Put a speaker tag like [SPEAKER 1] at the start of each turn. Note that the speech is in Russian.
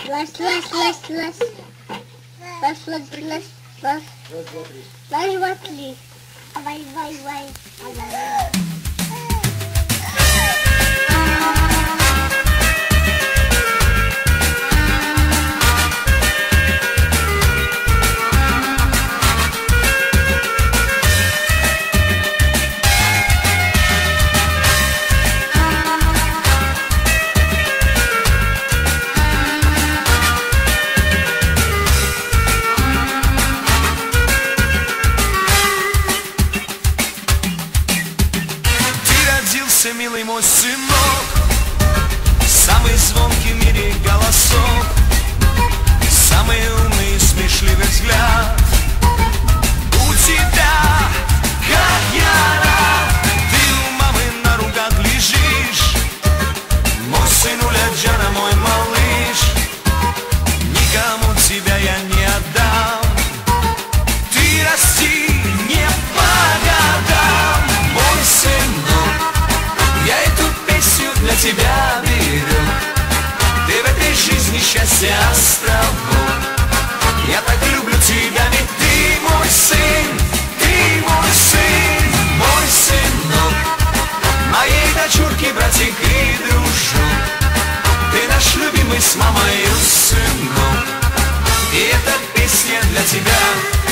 [SPEAKER 1] Раз, раз, раз, раз. Раз, раз, раз, раз. Раз, два, три. Вай, вай, вай.
[SPEAKER 2] Милый мой сынок, самый звонкий в мире голосок, самый умный и смешливый взгляд. У тебя, как я рад, ты у мамы на руках лежишь. Мой сынуля Джана, мой малыш, никому тебя я не отдам. Ты расти не по годам, мой сынок. Я эту песню для тебя беру. Ты в этой жизни счастье островок. Я так люблю тебя, ведь ты мой сын, ты мой сын, мой сынок. Моей дочурки, братик и дружок. Ты наш любимый с мамой сынок. И эта песня для тебя.